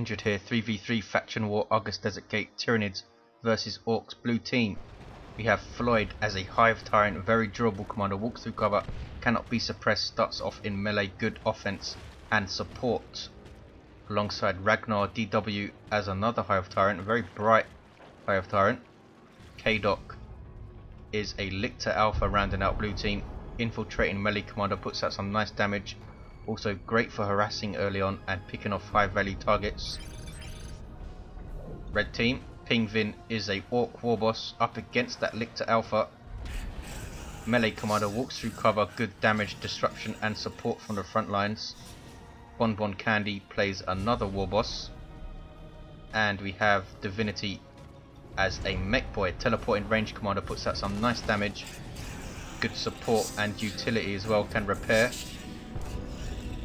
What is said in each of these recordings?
injured here. 3v3 faction war, August Desert Gate, Tyranids versus Orks blue team. We have Floid as a Hive Tyrant, very durable commander, walks through cover, cannot be suppressed, starts off in melee, good offense and support. Alongside RAGNAR DoW as another Hive Tyrant, very bright Hive Tyrant. kaidok is a Lictor Alpha rounding out blue team. Infiltrating melee commander, puts out some nice damage. Also great for harassing early on and picking off high value targets. Red team, PingviN is a Ork Warboss up against that Lictor Alpha. Melee commander, walks through cover, good damage, disruption and support from the front lines. BonBonCandy plays another Warboss. And we have DiViNiTY as a Mekboy, teleporting range commander, puts out some nice damage. Good support and utility as well, can repair.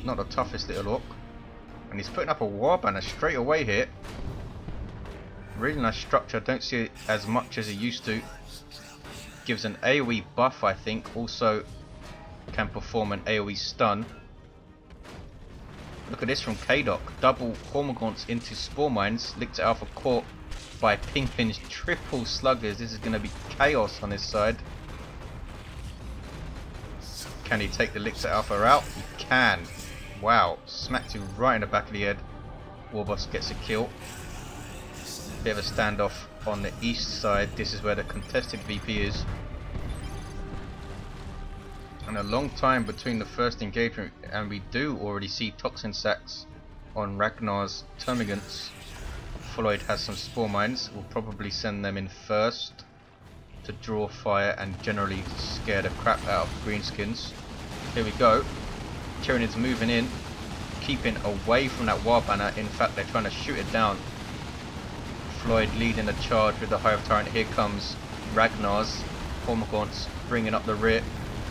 Not the toughest little orc. And he's putting up a war banner straight away here. Really nice structure, don't see it as much as he used to. Gives an AoE buff, I think. Also can perform an AoE stun. Look at this from kaidok. Double Hormagaunts into Spore Mines. Lictor Alpha caught by PingviN's triple sluggers. This is going to be chaos on his side. Can he take the Lictor Alpha out? He can. Wow. Smacked him right in the back of the head. Warboss gets a kill. Bit of a standoff on the east side. This is where the contested VP is. And a long time between the first engagement, and we do already see toxin sacks on Ragnar's termagants. Floid has some spore mines. We'll probably send them in first to draw fire and generally scare the crap out of Greenskins. Here we go. Tyranids moving in, keeping away from that war banner. In fact, they're trying to shoot it down. Floid leading the charge with the Hive Tyrant. Here comes Ragnar's Hormagaunts bringing up the rear.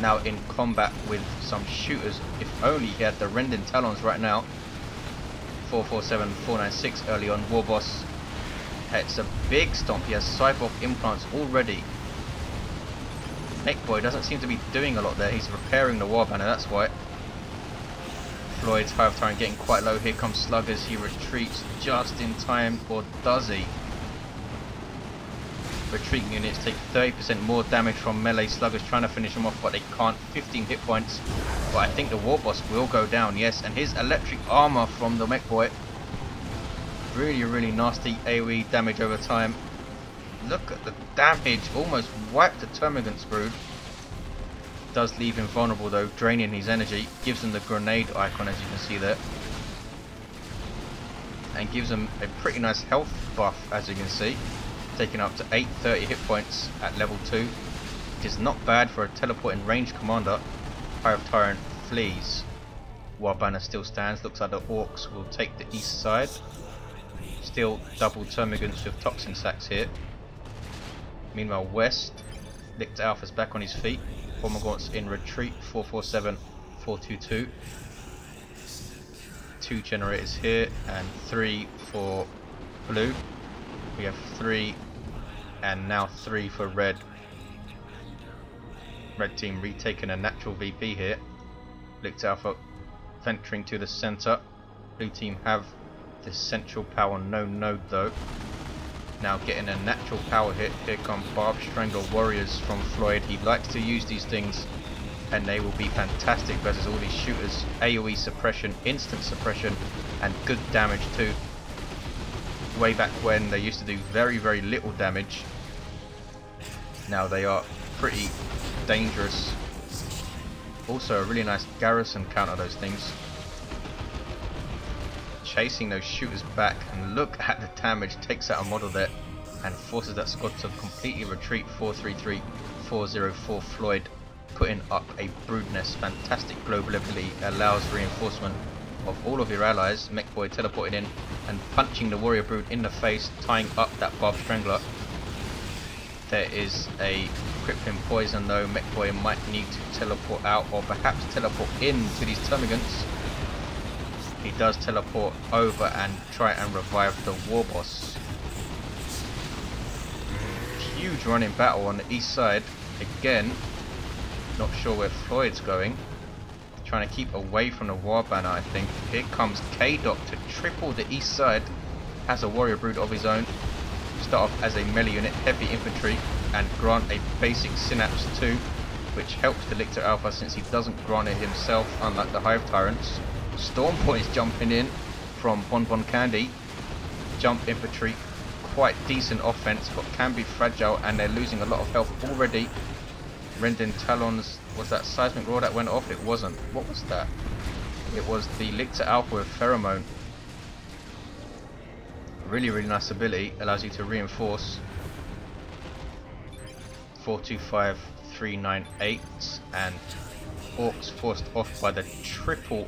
Now in combat with some shooters. If only he had the Rending Talons right now. 447, 496 early on. Warboss. It's a big stomp. He has Cyborg implants already. Mekboy doesn't seem to be doing a lot there. He's repairing the war banner, that's why. Floyd's Hive Tyrant getting quite low. Here comes sluggers. He retreats just in time, or does he? Retreating units take 30% more damage from melee sluggers, trying to finish him off, but they can't. 15 hit points. But I think the Warboss will go down, yes. And his electric armor from the Mekboy. Really nasty AoE damage over time. Look at the damage. Almost wiped the Termagant's brood. Does leave him vulnerable though, draining his energy. Gives him the grenade icon, as you can see there. And gives him a pretty nice health buff, as you can see. Taking up to 830 hit points at level 2. Which is not bad for a teleporting range commander. Hive Tyrant flees. War banner still stands. Looks like the Orks will take the east side. Still double termagants with toxin sacks here. Meanwhile west, Lictor Alpha's back on his feet. Hormagaunts in retreat. 447, 422. 2 generators here and 3 for blue. We have 3 and now 3 for red. Red team retaking a natural VP here. Lictor Alpha venturing to the center. Blue team have this central power, no node though. Now getting a natural power hit. Here come Barb Strangler Warriors from Floid. He likes to use these things and they will be fantastic versus all these shooters. AoE suppression, instant suppression and good damage too. Way back when they used to do very little damage. Now they are pretty dangerous. Also a really nice garrison counter those things. Chasing those shooters back, and look at the damage. Takes out a model there and forces that squad to completely retreat. 433, 404 Floid putting up a brood nest. Fantastic global ability, allows reinforcement of all of your allies. Mekboy teleported in and punching the warrior brood in the face, tying up that Barb Strangler. There is a crippling poison though. Mekboy might need to teleport out or perhaps teleport in to these termagants. He does teleport over and try and revive the Warboss. Huge running battle on the east side. Again, not sure where Floyd's going. Trying to keep away from the war banner, I think. Here comes kaidok to triple the east side. Has a warrior brood of his own. Start off as a melee unit, heavy infantry, and grant a basic synapse too, which helps the Lictor Alpha since he doesn't grant it himself, unlike the Hive Tyrants. Stormboy is jumping in from BonBonCandy. Jump infantry, quite decent offense, but can be fragile, and they're losing a lot of health already. Rending Talons, was that seismic roar that went off? It wasn't. What was that? It was the Lictor Alpha with Pheromone. Really, really nice ability, allows you to reinforce. 425, 398, and Orks forced off by the triple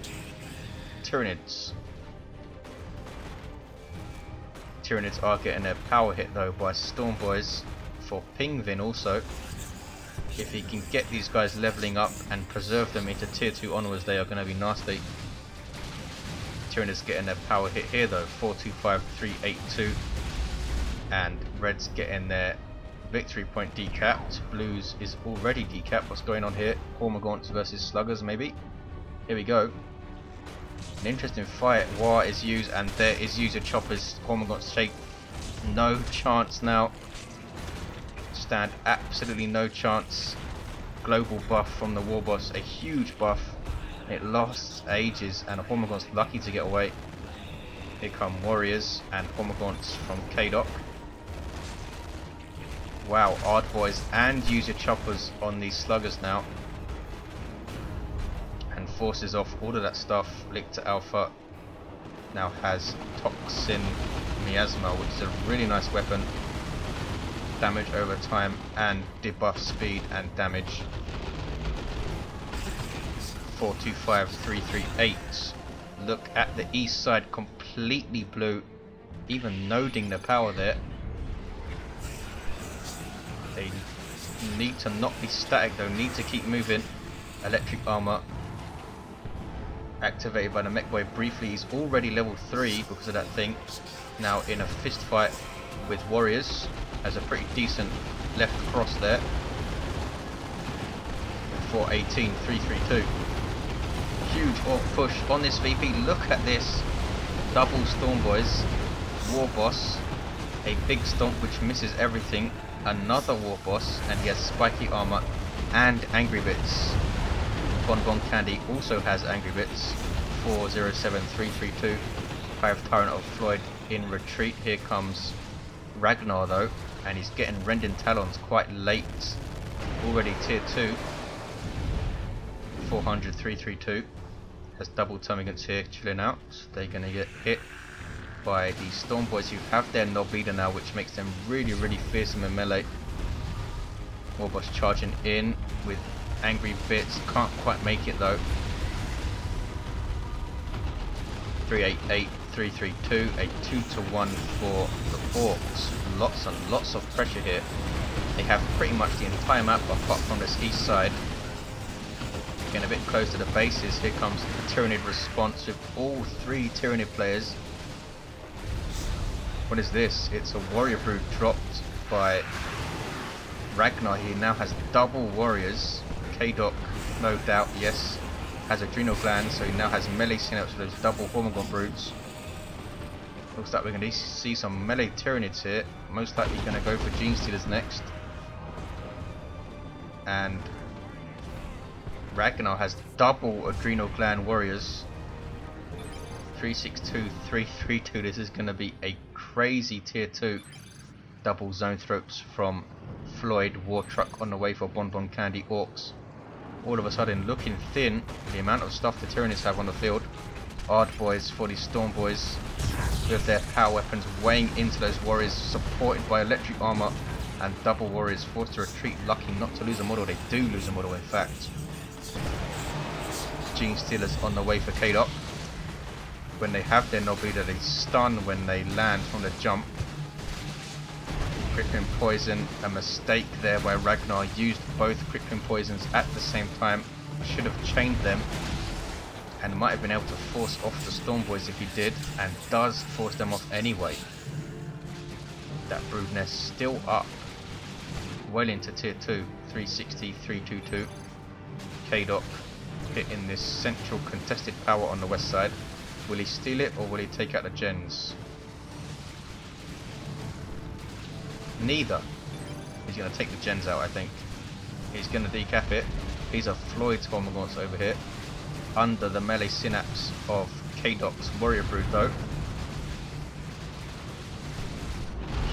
Tyranids. Tyranids are getting their power hit though by Stormboys for PingviN also. If he can get these guys leveling up and preserve them into tier 2 onwards, they are going to be nasty. Tyranids getting their power hit here though, 425, 382, and Reds getting their victory point decapped. Blues is already decapped. What's going on here? Hormagaunts versus Sluggers maybe? Here we go. An interesting fight. War is used, and there is user choppers. Hormagaunts shake. No chance now. Stand absolutely no chance. Global buff from the Warboss, a huge buff. It lasts ages, and Hormagaunts lucky to get away. Here come Warriors and Hormagaunts from kaidok. Wow, Ardboys and user choppers on these Sluggers now. And forces off all of that stuff. Lictor Alpha now has Toxin Miasma, which is a really nice weapon. Damage over time and debuff speed and damage. 425, 338. Look at the east side, completely blue. Even noding the power there. They need to not be static though, need to keep moving. Electric armor activated by the Mekboy briefly. He's already level 3 because of that thing. Now in a fist fight with Warriors. Has a pretty decent left cross there. 418, 332. Huge orc push on this VP. Look at this. Double Stormboys. Warboss. A big stomp which misses everything. Another Warboss, and he has spiky armor and angry bits. BonBonCandy also has angry bits. 407, 332. Hive Tyrant of Floid in retreat. Here comes RAGNAR though, and he's getting Rending Talons quite late. Already tier 2. 400, 332. Has double termagants here chilling out. They're going to get hit by the Stormboys who have their Knob Leader now, which makes them really, really fearsome in melee. Warboss charging in with angry bits. Can't quite make it though. 388, 332. A 2-to-1 for the Orks. Lots and lots of pressure here. They have pretty much the entire map apart from this east side. Getting a bit close to the bases. Here comes the Tyranid response with all 3 Tyranid players. What is this? It's a warrior brood dropped by RAGNAR. He now has double warriors. kaidok, no doubt, yes. Has adrenal glands, so he now has melee synapse with those double Hormagaunt broods. Looks like we're going to see some melee Tyranids here. Most likely going to go for Gene Stealers next. And RAGNAR has double adrenal gland warriors. 362, 332. This is going to be a crazy tier 2. Double zone throats from Floid, War Truck on the way for BonBonCandy Orks. All of a sudden looking thin, the amount of stuff the Tyranids have on the field. Ardboys for these Stormboys with their power weapons weighing into those warriors, supported by electric armor, and double warriors forced to retreat, lucky not to lose a model. They do lose a model in fact. Gene Stealers on the way for kaidok. When they have their Knob Leader, they stun when they land from the jump. Crippling Poison, a mistake there where RAGNAR used both Crippling Poisons at the same time. Should have chained them and might have been able to force off the Stormboys if he did, and does force them off anyway. That brood nest still up, well into tier 2. 360, 322. kaidok hitting this central contested power on the west side. Will he steal it or will he take out the gens? Neither. He's going to take the gens out, I think. He's going to decap it. He's a Floid Swarmagaunt's over here. Under the melee synapse of kaidok's Warrior Brood though.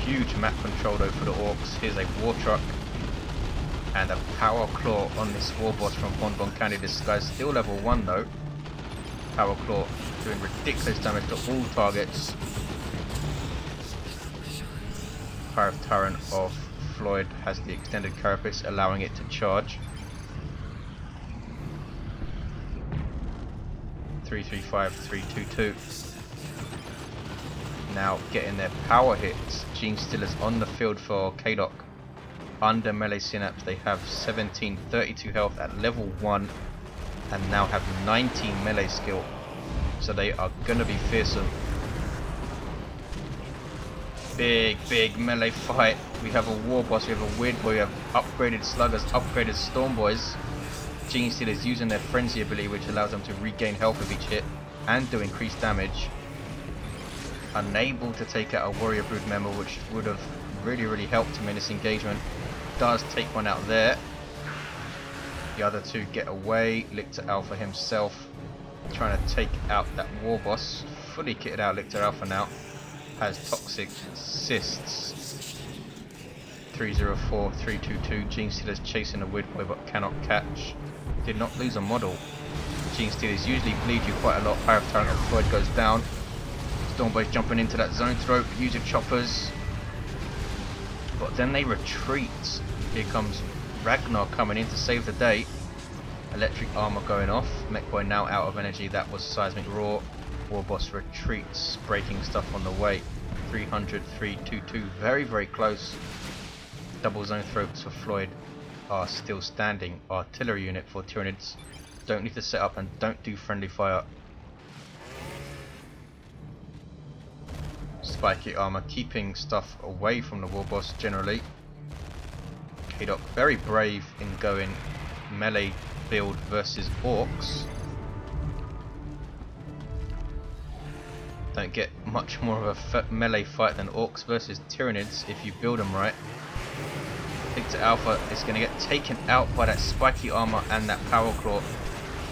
Huge map control though for the Orks. Here's a War Truck. And a Power Claw on this Warboss from BonBonCandy. This guy's still level 1 though. Power Claw doing ridiculous damage to all targets. Hive Tyrant of Floid has the extended carapace, allowing it to charge. 335, 322. Now getting their power hits. Gene Stealers on the field for kaidok. Under melee synapse they have 1732 health at level 1 and now have 19 melee skill. So they are gonna be fearsome. Big melee fight. We have a Warboss, we have a Weird Boy, we have upgraded Sluggers, upgraded Storm Boys. Gene Stealers using their Frenzy ability, which allows them to regain health with each hit and do increased damage. Unable to take out a Warrior Brood member, which would have really helped him in this engagement. Does take one out there. The other two get away. Lictor Alpha himself trying to take out that Warboss. Fully kitted out Lictor Alpha now. Has toxic cysts. 304, 322. Gene Stealers chasing a Weird Boy but cannot catch. Did not lose a model. Gene Stealers usually bleed you quite a lot. Hive Tyrant of Floid goes down. Storm Boys jumping into that zone throat using choppers. But then they retreat. Here comes RAGNAR coming in to save the day. Electric armor going off. Mekboy now out of energy. That was Seismic Roar. Warboss retreats, breaking stuff on the way. 300, 322, very close. Double zone throats for Floid are still standing. Artillery unit for Tyranids. Don't need to set up and don't do friendly fire. Spiky armor keeping stuff away from the Warboss generally. kaidok very brave in going melee build versus Orks. Don't get much more of a melee fight than Orks versus Tyranids if you build them right. Lictor Alpha is going to get taken out by that spiky armor and that power claw.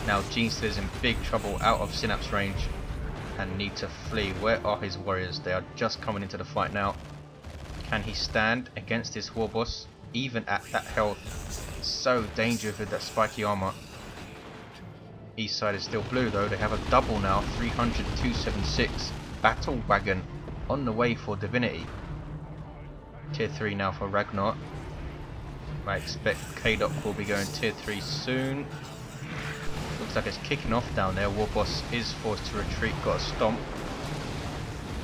Now Gene Stealers in big trouble out of synapse range and need to flee. Where are his warriors? They are just coming into the fight now. Can he stand against this Warboss even at that health? So dangerous with that spiky armor. East side is still blue though. They have a double now. 300, 276. Battle Wagon on the way for DiViNiTY. Tier 3 now for RAGNAR. I expect kaidok will be going tier 3 soon. Looks like it's kicking off down there. Warboss is forced to retreat. Got a stomp.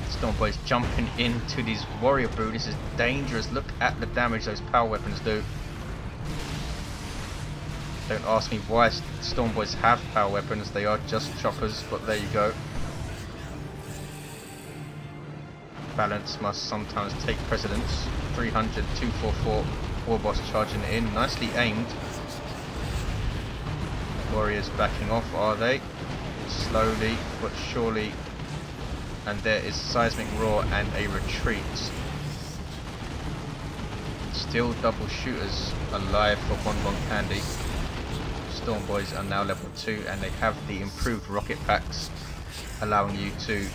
Storm Boys jumping into these Warrior Brood. This is dangerous. Look at the damage those power weapons do. Don't ask me why Storm Boys have power weapons. They are just choppers, but there you go. Balance must sometimes take precedence. 300, 244. Warboss charging in. Nicely aimed. Warriors backing off, are they? Slowly but surely. And there is Seismic Roar and a retreat. Still double shooters alive for BonBonCandy. Storm Boys are now level 2 and they have the improved rocket packs, allowing you to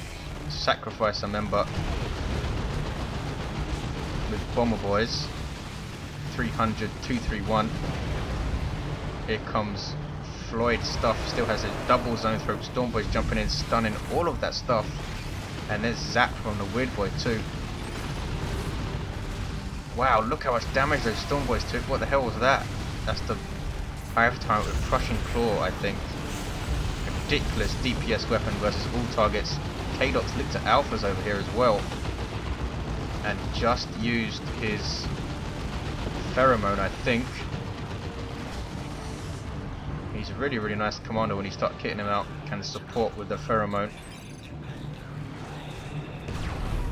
sacrifice a member with Bomber Boys. 300, 231. Here comes Floid stuff, still has a double zone throat. Storm Boys jumping in, stunning all of that stuff. And there's Zap from the Weird Boy too. Wow, look how much damage those Storm Boys took. What the hell was that? That's the Hive Tyrant with Crushing Claw, I think. A ridiculous DPS weapon versus all targets. kaidok's Lictor Alphas over here as well. And just used his pheromone, I think. He's a really nice commander when you start kitting him out. Can support with the pheromone.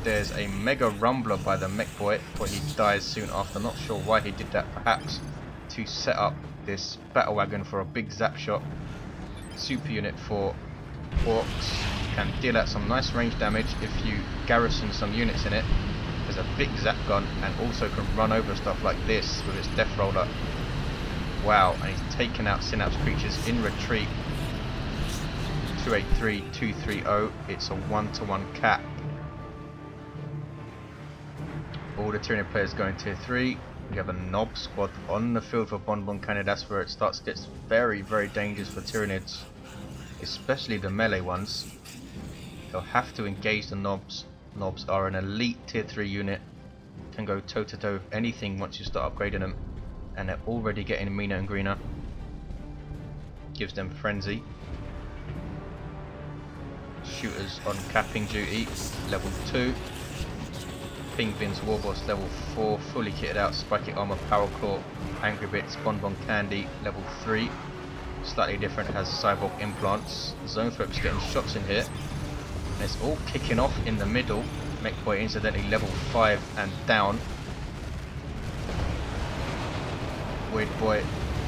There's a Mega Rumbler by the Mekboy, but he dies soon after. Not sure why he did that. Perhaps to set up this battle wagon for a big zap shot. super unit for Orks can deal out some nice range damage if you garrison some units in it. There's a big zap gun and also can run over stuff like this with its death roller. Wow, and he's taken out Synapse creatures in retreat. 283, 230, it's a 1-to-1 cap. All the Tyranid players going tier 3. We have a Nob squad on the field for BonBonCandy. That's where it starts to get very, very dangerous for Tyranids, especially the melee ones. They'll have to engage the Nobs. Nobs are an elite tier 3 unit, can go toe to toe with anything once you start upgrading them, and they're already getting meaner and greener. Gives them frenzy. Shooters on capping duty, level 2. PingviN's Warboss level 4, fully kitted out, spiky armor, power claw, angry bits, BonBonCandy level 3, slightly different, has cyborg implants. Zoanthrope's getting shots in here, and it's all kicking off in the middle. Mekboy incidentally level 5 and down. Weird Boy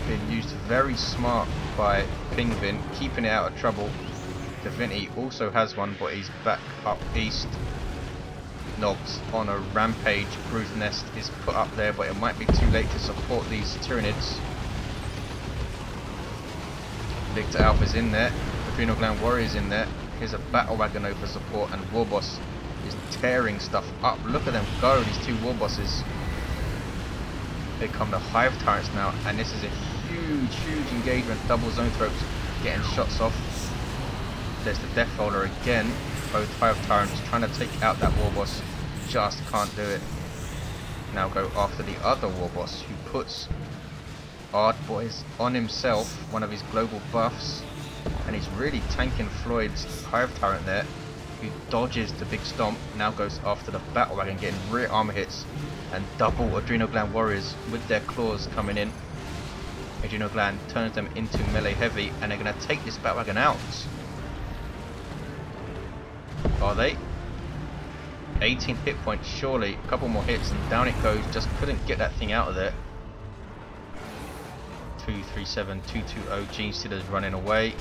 being used very smart by PingviN, keeping it out of trouble. DiViNiTY also has one, but he's back up east. Nobs on a rampage. Brood Nest is put up there, but it might be too late to support these Tyranids. Lictor Alpha's in there. Adrenal Gland Warrior's in there. Here's a Battle Wagon for support, and Warboss is tearing stuff up. Look at them go, these two Warbosses. Here come the Hive Tyrants now, and this is a huge, huge engagement. Double Zoanthropes getting shots off. There's the Death Roller again. Both Hive Tyrants trying to take out that Warboss, just can't do it. Now go after the other Warboss, who puts Ard Boys on himself, one of his global buffs, and he's really tanking Floyd's Hive Tyrant there, who dodges the big stomp. Now goes after the Battle Wagon, getting rear armor hits, and double Adrenal Gland Warriors with their claws coming in. Adrenal Gland turns them into melee heavy, and they're going to take this Battle Wagon out. Are they? 18 hit points, surely. A couple more hits and down it goes. Just couldn't get that thing out of there. 237, 220. Gene Stealer's running away.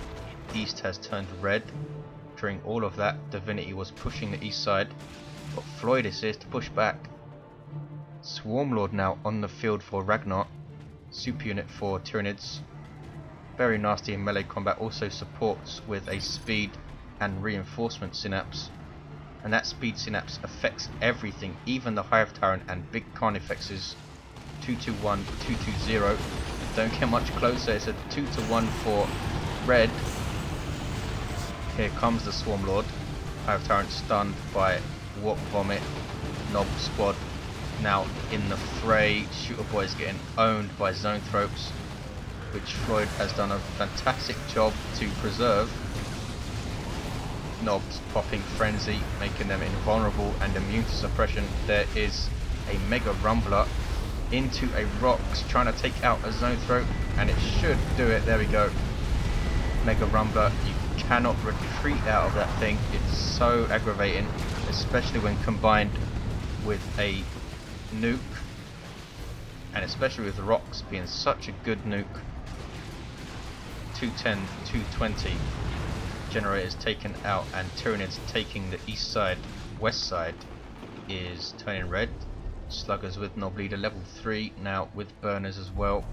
East has turned red. During all of that, DiViNiTY was pushing the east side, but Floid is here to push back. Swarmlord now on the field for RAGNAR. Super unit for Tyranids. Very nasty in melee combat. Also supports with a speed and reinforcement synapse, and that speed synapse affects everything, even the Hive Tyrant and big Carnifexes. 221, 220. Don't get much closer. It's a 2-to-1 for red. Here comes the Swarmlord. Hive Tyrant stunned by Warp Vomit. Nob squad now in the fray. Shooter Boy's getting owned by Zoanthropes, which Floid has done a fantastic job to preserve. Nobs popping frenzy, making them invulnerable and immune to suppression. There is a Mega Rumbler into a Rocks, trying to take out a Zoanthrope, and it should do it. There we go. Mega Rumbler, you cannot retreat out of that thing. It's so aggravating, especially when combined with a nuke, and especially with the Rocks being such a good nuke. 210, 220. Generators taken out, and Tyranids taking the east side. West side is turning red. Sluggers with Nob Leader level 3 now, with burners as well.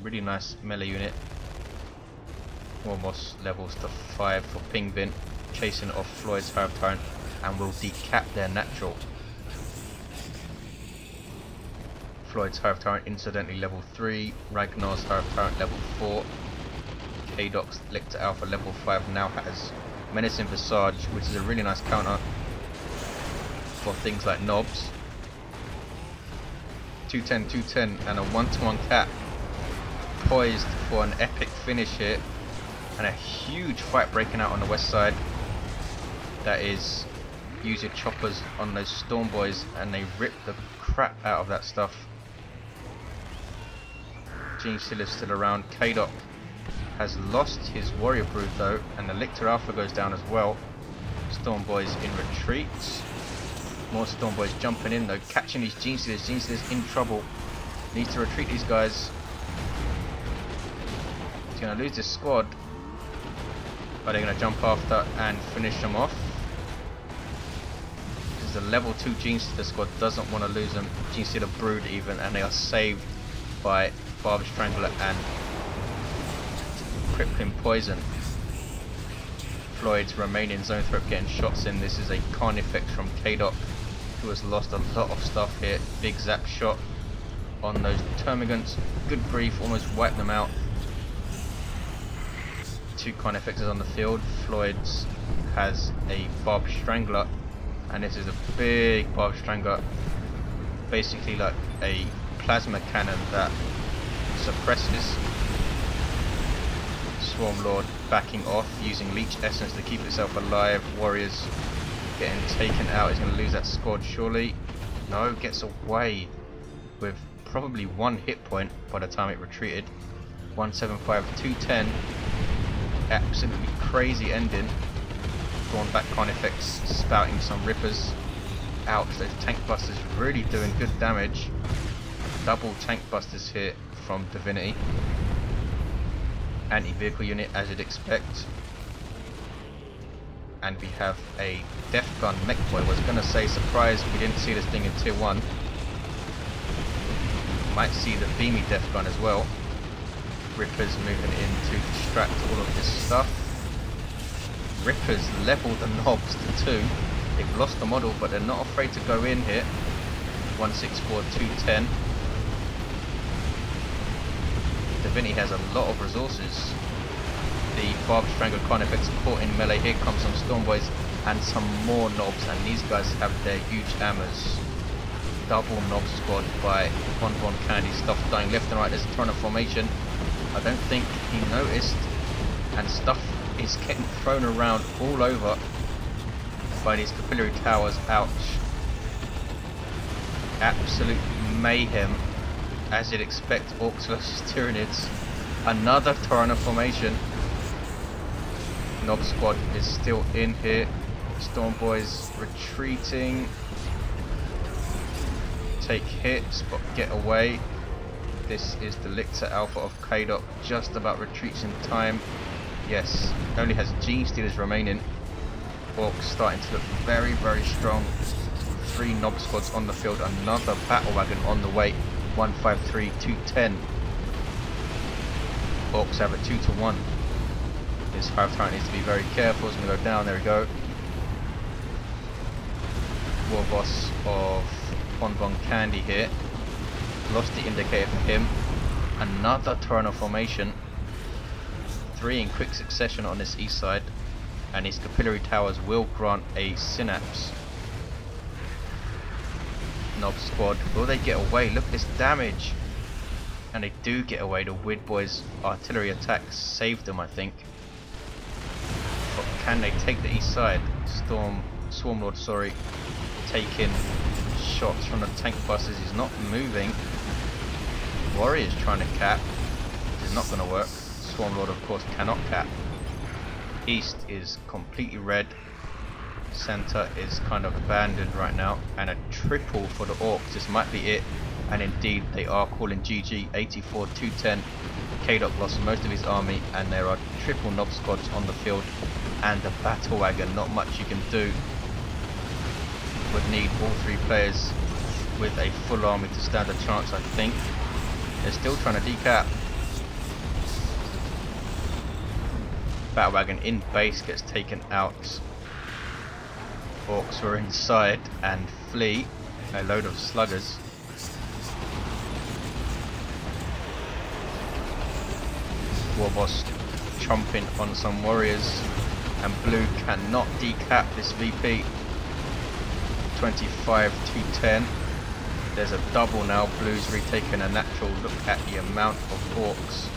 Really nice melee unit. Warboss levels to 5 for PingviN, chasing off Floyd's Hive Tyrant, and will decap their natural. Floyd's Hive Tyrant incidentally level 3. RAGNAR's Hive Tyrant level 4. kaidok's Lictor Alpha level 5 now has Menacing Visage, which is a really nice counter for things like Nobs. 210, 210 and a 1-to-1 cap, poised for an epic finish here, and a huge fight breaking out on the west side. That is, use your choppers on those Storm Boys and they rip the crap out of that stuff. Gene Stealer's still around. Kaidok has lost his Warrior Brood though, and the Lictor Alpha goes down as well. Storm Boys in retreat. More Storm Boys jumping in though, catching these Gene Stealers. Gene Stealers in trouble. Needs to retreat these guys. He's going to lose this squad. Are they going to jump after and finish them off? Because the level 2 Genestealer squad doesn't want to lose them. Genestealer Brood even, and they are saved by Barb Strangler and Crippling Poison. Floyd's remaining zone threat getting shots in. This is a Carnifex from kaidok, who has lost a lot of stuff here. Big zap shot on those Termagants. Good grief, almost wiped them out. 2 Carnifexes on the field. Floyd's has a Barb Strangler, and this is a big Barb Strangler, basically like a plasma cannon that suppresses. Swarm Lord backing off, using Leech Essence to keep itself alive. Warriors getting taken out. He's going to lose that squad surely. No, gets away with probably 1 hit point by the time it retreated. 175, 210. Absolutely crazy ending. Drawn back Carnifex, spouting some rippers. Ouch, those tank busters really doing good damage. Double tank busters here from DiViNiTY. Anti-vehicle unit as you'd expect. And we have a Death Gun Mekboy. Was going to say surprise we didn't see this thing in tier 1. Might see the beamy Death Gun as well. Rippers moving in to distract all of this stuff. Rippers level the knobs to 2. They've lost the model, but they're not afraid to go in here. 164, 210. DiViNiTY has a lot of resources. The Barb Strangler Carnifex caught in melee. Here comes some Stormboys and some more knobs, and these guys have their huge hammers. Double knob squad by BonBonCandy. Stuff dying left and right. There's a ton of formation. I don't think he noticed, and stuff is getting thrown around all over by these capillary towers. Ouch. Absolute mayhem, as you'd expect. Orks versus Tyranids. Another Tyrant formation. Knob squad is still in here. Stormboys retreating. Take hits but get away. This is the Lictor Alpha of kaidok, just about retreats in time. Yes, only has Genestealers remaining. Orks starting to look very, very strong. 3 knob squads on the field. Another battle wagon on the way. 153, 210. Orks have a 2-1. This Hive Tyrant needs to be very careful. It's going to go down. There we go. Warboss of BonBonCandy here. Lost the indicator from him. Another Tyrant formation. 3 in quick succession on this east side. And his capillary towers will grant a synapse. Knob squad. Will they get away? Look at this damage. And they do get away. The Weird Boys' artillery attacks saved them, I think. But can they take the east side? Swarm Lord, sorry, taking shots from the tank busters. He's not moving. Warrior's trying to cap, which is not going to work. Swarm Lord, of course, cannot cap. East is completely red. Center is kind of abandoned right now, and a triple for the Orks. This might be it, and indeed they are calling GG. 84, 210. kaidok lost most of his army, and there are triple knob squads on the field and a battle wagon. Not much you can do. Would need all 3 players with a full army to stand a chance, I think. They're still trying to decap. Battle wagon in base gets taken out. Orks were inside and flee. A load of sluggers. Warboss chomping on some warriors, and blue cannot decap this VP. 25-210. There's a double now. Blue's retaken a natural. Look at the amount of Orks.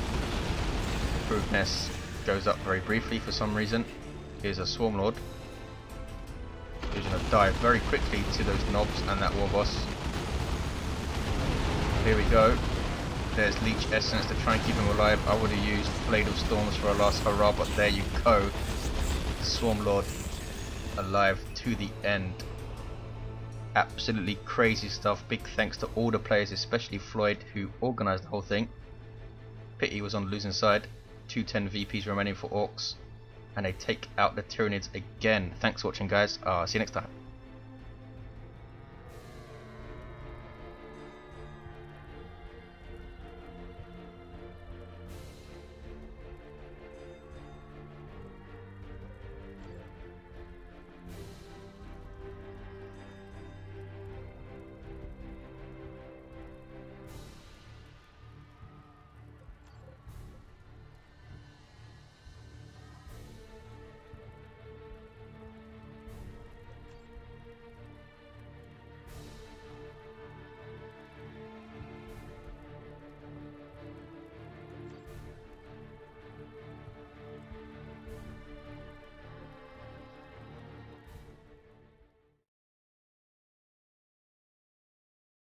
Brood Nest goes up very briefly for some reason. Here's a Swarm Lord who's going to die very quickly to those knobs and that Warboss. Here we go. There's Leech Essence to try and keep him alive. I would have used Blade of Storms for a last hurrah, but there you go. Swarm Lord alive to the end. Absolutely crazy stuff. Big thanks to all the players, especially Floid, who organised the whole thing. Pity he was on the losing side. 210 VPs remaining for Orks, and they take out the Tyranids again. Thanks for watching, guys. See you next time.